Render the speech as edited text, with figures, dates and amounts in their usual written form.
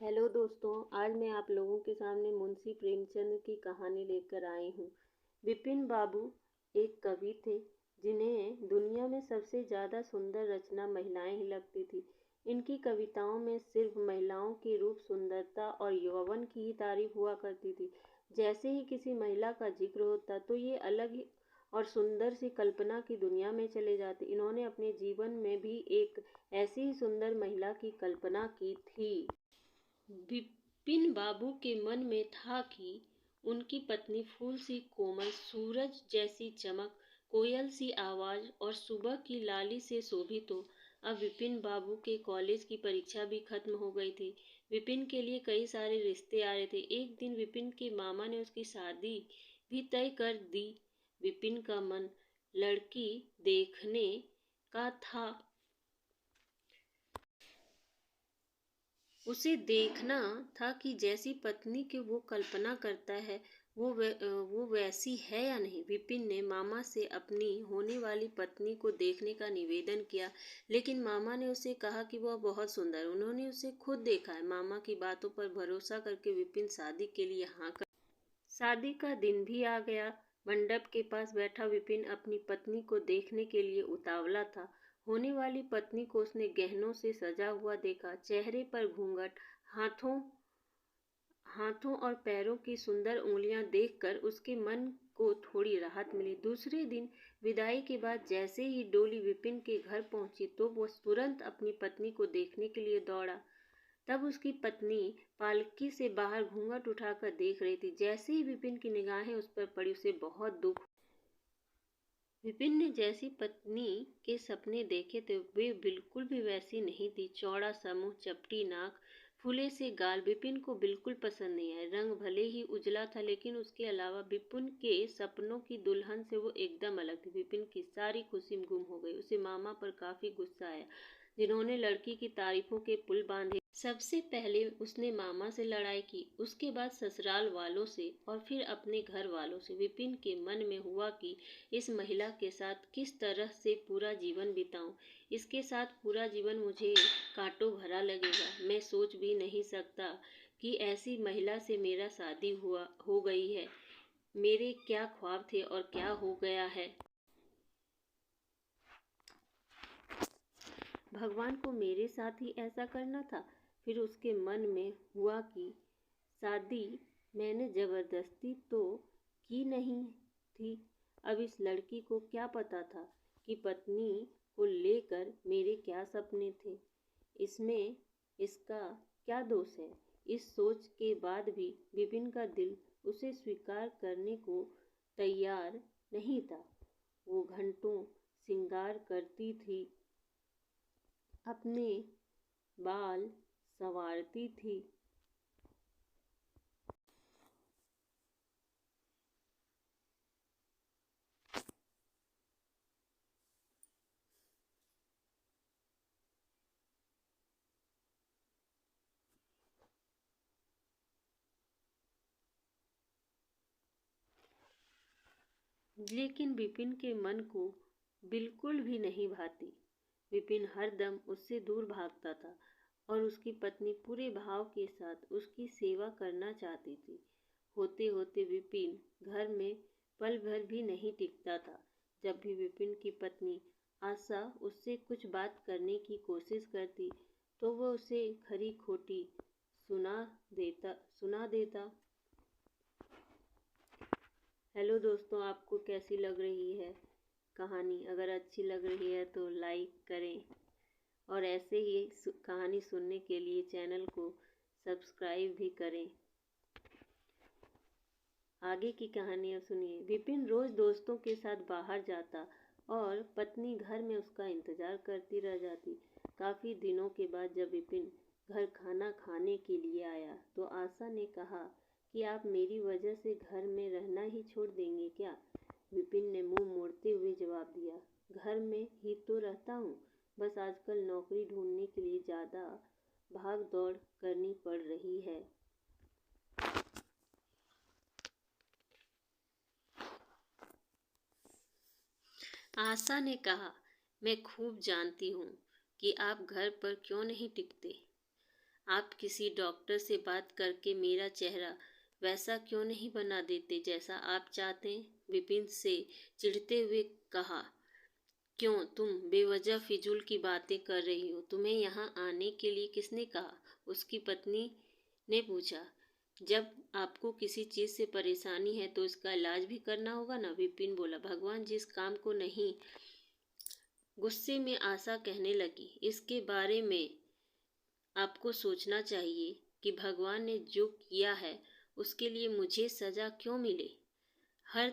Hello दोस्तों, आज मैं आप लोगों के सामने मुंशी प्रेमचंद की कहानी लेकर आई हूँ। विपिन बाबू एक कवि थे जिन्हें दुनिया में सबसे ज़्यादा सुंदर रचना महिलाएं ही लगती थी। इनकी कविताओं में सिर्फ महिलाओं की रूप सुंदरता और यौवन की ही तारीफ हुआ करती थी। जैसे ही किसी महिला का जिक्र होता तो ये अलग ही और सुंदर सी कल्पना की दुनिया में चले जाते। इन्होंने अपने जीवन में भी एक ऐसी ही सुंदर महिला की कल्पना की थी। विपिन बाबू के मन में था कि उनकी पत्नी फूल सी कोमल, सूरज जैसी चमक, कोयल सी आवाज और सुबह की लाली से शोभित हो। अब विपिन बाबू के कॉलेज की परीक्षा भी खत्म हो गई थी। विपिन के लिए कई सारे रिश्ते आ रहे थे। एक दिन विपिन के मामा ने उसकी शादी भी तय कर दी। विपिन का मन लड़की देखने का था। उसे देखना था कि जैसी पत्नी की वो कल्पना करता है वो वैसी है या नहीं। विपिन ने मामा से अपनी होने वाली पत्नी को देखने का निवेदन किया, लेकिन मामा ने उसे कहा कि वह बहुत सुंदर। उन्होंने उसे खुद देखा है। मामा की बातों पर भरोसा करके विपिन शादी के लिए हाँ कर। शादी का दिन भी आ गया। मंडप के पास बैठा विपिन अपनी पत्नी को देखने के लिए उतावला था। होने वाली पत्नी को उसने गहनों से सजा हुआ देखा। चेहरे पर घूंघट, हाथों हाथों और पैरों की सुंदर उंगलियां देखकर उसके मन को थोड़ी राहत मिली। दूसरे दिन विदाई के बाद जैसे ही डोली विपिन के घर पहुंची तो वो तुरंत अपनी पत्नी को देखने के लिए दौड़ा। तब उसकी पत्नी पालकी से बाहर घूंघट उठाकर देख रही थी। जैसे ही विपिन की निगाहें उस पर पड़ी उसे बहुत दुख। विपिन ने जैसी पत्नी के सपने देखे थे वे बिल्कुल भी वैसी नहीं थी। चौड़ा सा मुंह, चपटी नाक, फूले से गाल विपिन को बिल्कुल पसंद नहीं आए। रंग भले ही उजला था लेकिन उसके अलावा विपिन के सपनों की दुल्हन से वो एकदम अलग थी। विपिन की सारी खुशी गुम हो गई। उसे मामा पर काफी गुस्सा आया जिन्होंने लड़की की तारीफों के पुल बांधे। सबसे पहले उसने मामा से लड़ाई की, उसके बाद ससुराल वालों से और फिर अपने घर वालों से। विपिन के मन में हुआ कि इस महिला के साथ किस तरह से पूरा जीवन बिताऊं। इसके साथ पूरा जीवन मुझे कांटों भरा लगेगा। मैं सोच भी नहीं सकता कि ऐसी महिला से मेरा शादी हो गई है। मेरे क्या ख्वाब थे और क्या हो गया है। भगवान को मेरे साथ ही ऐसा करना था। फिर उसके मन में हुआ कि शादी मैंने जबरदस्ती तो की नहीं थी। अब इस लड़की को क्या पता था कि पत्नी को लेकर मेरे क्या सपने थे। इसमें इसका क्या दोष है। इस सोच के बाद भी विपिन का दिल उसे स्वीकार करने को तैयार नहीं था। वो घंटों श्रृंगार करती थी, अपने बाल संवारती थी, लेकिन विपिन के मन को बिल्कुल भी नहीं भाती। विपिन हरदम उससे दूर भागता था और उसकी पत्नी पूरे भाव के साथ उसकी सेवा करना चाहती थी। होते होते विपिन घर में पल भर भी नहीं टिकता था। जब भी विपिन की पत्नी आशा उससे कुछ बात करने की कोशिश करती तो वह उसे खरी खोटी सुना देता। हेलो दोस्तों, आपको कैसी लग रही है कहानी? अगर अच्छी लग रही है तो लाइक करें और ऐसे ही कहानी सुनने के लिए चैनल को सब्सक्राइब भी करें। आगे की कहानियाँ सुनिए। विपिन रोज दोस्तों के साथ बाहर जाता और पत्नी घर में उसका इंतजार करती रह जाती। काफी दिनों के बाद जब विपिन घर खाना खाने के लिए आया तो आशा ने कहा कि आप मेरी वजह से घर में रहना ही छोड़ देंगे क्या? विपिन ने मुंह मोड़ते हुए जवाब दिया, घर में ही तो रहता हूँ, बस आजकल नौकरी ढूंढने के लिए ज्यादा भाग दौड़ करनी पड़ रही है। आशा ने कहा, मैं खूब जानती हूँ कि आप घर पर क्यों नहीं टिकते। आप किसी डॉक्टर से बात करके मेरा चेहरा वैसा क्यों नहीं बना देते जैसा आप चाहते हैं? विपिन से चिढ़ते हुए कहा। क्यों, तुम बेवजह फिजूल की बातें कर रही हो? तुम्हें यहाँ आने के लिए किसने कहा? उसकी पत्नी ने पूछा। जब आपको किसी चीज से परेशानी है तो इसका इलाज भी करना होगा ना, विपिन बोला। भगवान जिस काम को नहीं, गुस्से में आशा कहने लगी, इसके बारे में आपको सोचना चाहिए कि भगवान ने जो किया है उसके लिए मुझे सजा क्यों मिले। हर